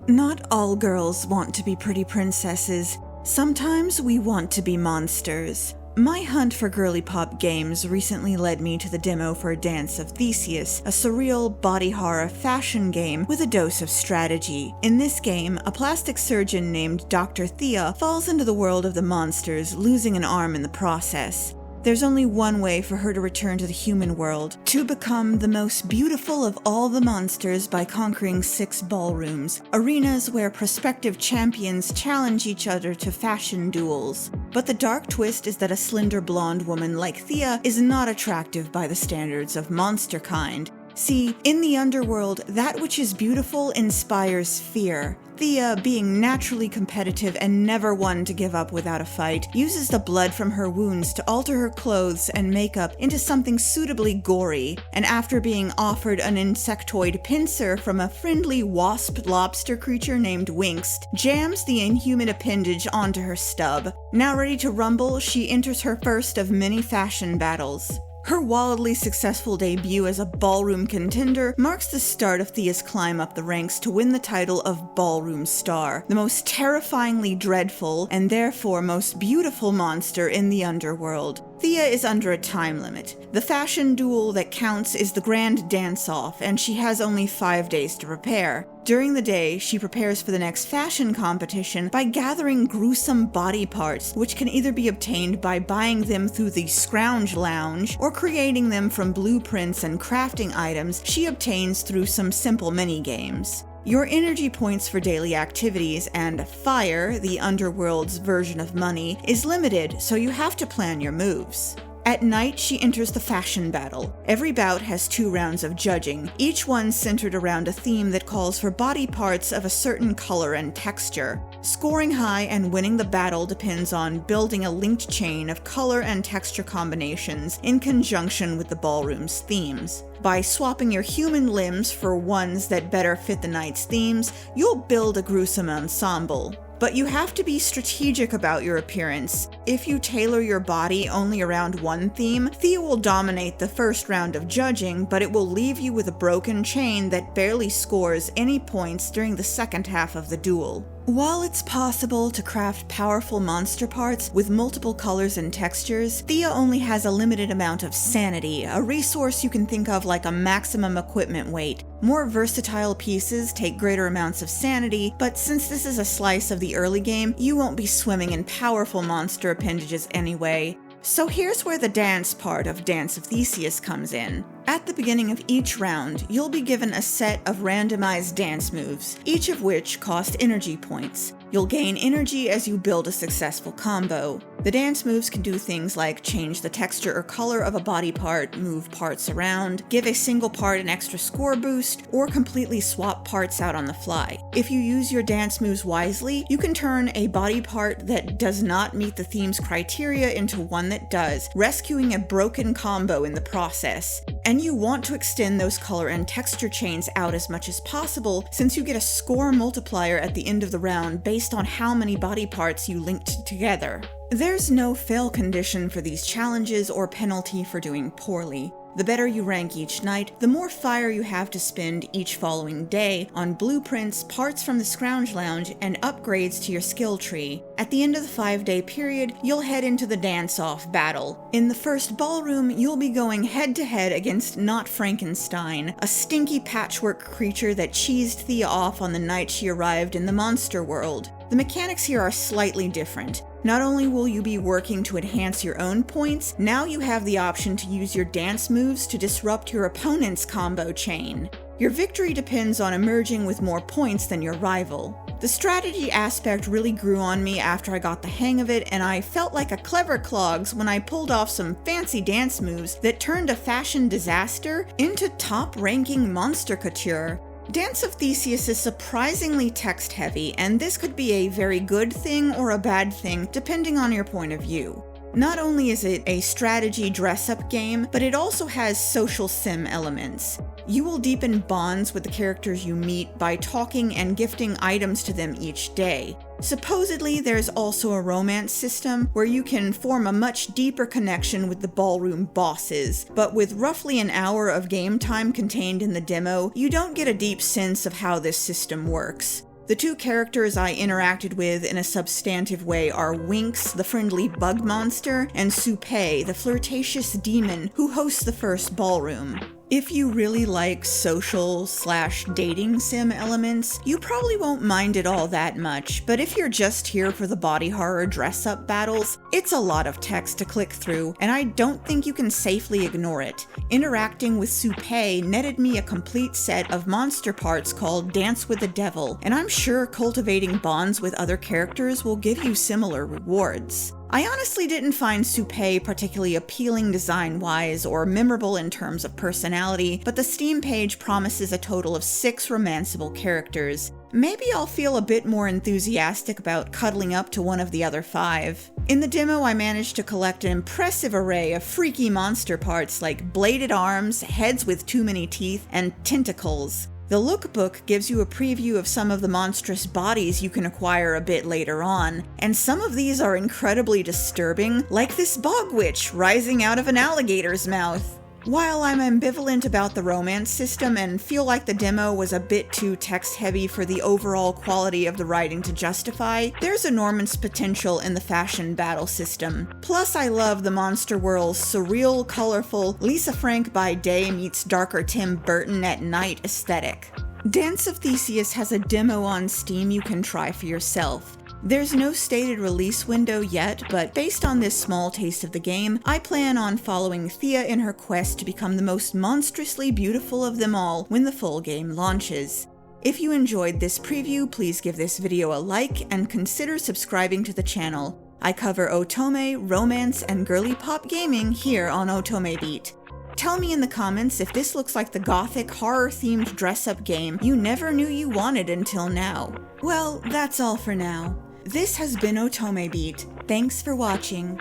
Not all girls want to be pretty princesses. Sometimes we want to be monsters. My hunt for girly pop games recently led me to the demo for Dance of Theseus, a surreal body horror fashion game with a dose of strategy. In this game, a plastic surgeon named Dr. Thea falls into the world of the monsters, losing an arm in the process. There's only one way for her to return to the human world, to become the most beautiful of all the monsters by conquering 6 ballrooms, arenas where prospective champions challenge each other to fashion duels. But the dark twist is that a slender blonde woman like Thea is not attractive by the standards of monster kind. See, in the Underworld, that which is beautiful inspires fear. Thea, being naturally competitive and never one to give up without a fight, uses the blood from her wounds to alter her clothes and makeup into something suitably gory, and after being offered an insectoid pincer from a friendly wasp lobster creature named Winxed, jams the inhuman appendage onto her stub. Now ready to rumble, she enters her first of many fashion battles. Her wildly successful debut as a ballroom contender marks the start of Thea's climb up the ranks to win the title of Ballroom Star, the most terrifyingly dreadful and therefore most beautiful monster in the Underworld. Thea is under a time limit. The fashion duel that counts is the grand dance-off, and she has only 5 days to prepare. During the day, she prepares for the next fashion competition by gathering gruesome body parts, which can either be obtained by buying them through the Scrounge Lounge, or creating them from blueprints and crafting items she obtains through some simple mini-games. Your energy points for daily activities and fire, the Underworld's version of money, is limited, so you have to plan your moves. At night, she enters the fashion battle. Every bout has 2 rounds of judging, each one centered around a theme that calls for body parts of a certain color and texture. Scoring high and winning the battle depends on building a linked chain of color and texture combinations in conjunction with the ballroom's themes. By swapping your human limbs for ones that better fit the night's themes, you'll build a gruesome ensemble. But you have to be strategic about your appearance. If you tailor your body only around one theme, Thea will dominate the first round of judging, but it will leave you with a broken chain that barely scores any points during the second half of the duel. While it's possible to craft powerful monster parts with multiple colors and textures, Thea only has a limited amount of sanity, a resource you can think of like a maximum equipment weight. More versatile pieces take greater amounts of sanity, but since this is a slice of the early game, you won't be swimming in powerful monster appendages anyway. So here's where the dance part of Dance of Theseus comes in. At the beginning of each round, you'll be given a set of randomized dance moves, each of which cost energy points. You'll gain energy as you build a successful combo. The dance moves can do things like change the texture or color of a body part, move parts around, give a single part an extra score boost, or completely swap parts out on the fly. If you use your dance moves wisely, you can turn a body part that does not meet the theme's criteria into one that does, rescuing a broken combo in the process. And you want to extend those color and texture chains out as much as possible, since you get a score multiplier at the end of the round based on how many body parts you linked together. There's no fail condition for these challenges or penalty for doing poorly. The better you rank each night, the more fire you have to spend each following day on blueprints, parts from the Scrounge Lounge, and upgrades to your skill tree. At the end of the 5-day period, you'll head into the dance-off battle. In the first ballroom, you'll be going head-to-head against Not Frankenstein, a stinky patchwork creature that cheesed Thea off on the night she arrived in the monster world. The mechanics here are slightly different. Not only will you be working to enhance your own points, now you have the option to use your dance moves to disrupt your opponent's combo chain. Your victory depends on emerging with more points than your rival. The strategy aspect really grew on me after I got the hang of it, and I felt like a clever clogs when I pulled off some fancy dance moves that turned a fashion disaster into top-ranking monster couture. Dance of Theseus is surprisingly text-heavy, and this could be a very good thing or a bad thing, depending on your point of view. Not only is it a strategy dress-up game, but it also has social sim elements. You will deepen bonds with the characters you meet by talking and gifting items to them each day. Supposedly, there's also a romance system where you can form a much deeper connection with the ballroom bosses, but with roughly an hour of game time contained in the demo, you don't get a deep sense of how this system works. The two characters I interacted with in a substantive way are Winx, the friendly bug monster, and Supay, the flirtatious demon who hosts the first ballroom. If you really like social/dating sim elements, you probably won't mind it all that much, but if you're just here for the body horror dress-up battles, it's a lot of text to click through, and I don't think you can safely ignore it. Interacting with Supay netted me a complete set of monster parts called Dance with the Devil, and I'm sure cultivating bonds with other characters will give you similar rewards. I honestly didn't find Supay particularly appealing design-wise or memorable in terms of personality, but the Steam page promises a total of 6 romanceable characters. Maybe I'll feel a bit more enthusiastic about cuddling up to one of the other 5. In the demo, I managed to collect an impressive array of freaky monster parts like bladed arms, heads with too many teeth, and tentacles. The lookbook gives you a preview of some of the monstrous bodies you can acquire a bit later on, and some of these are incredibly disturbing, like this bog witch rising out of an alligator's mouth. While I'm ambivalent about the romance system and feel like the demo was a bit too text-heavy for the overall quality of the writing to justify, there's enormous potential in the fashion battle system. Plus, I love the Monster World's surreal, colorful, Lisa Frank by day meets darker Tim Burton at night aesthetic. Dance of Theseus has a demo on Steam you can try for yourself. There's no stated release window yet, but based on this small taste of the game, I plan on following Thea in her quest to become the most monstrously beautiful of them all when the full game launches. If you enjoyed this preview, please give this video a like and consider subscribing to the channel. I cover otome, romance, and girly pop gaming here on Otome Beat. Tell me in the comments if this looks like the gothic, horror-themed dress-up game you never knew you wanted until now. Well, that's all for now. This has been Otome Beat. Thanks for watching.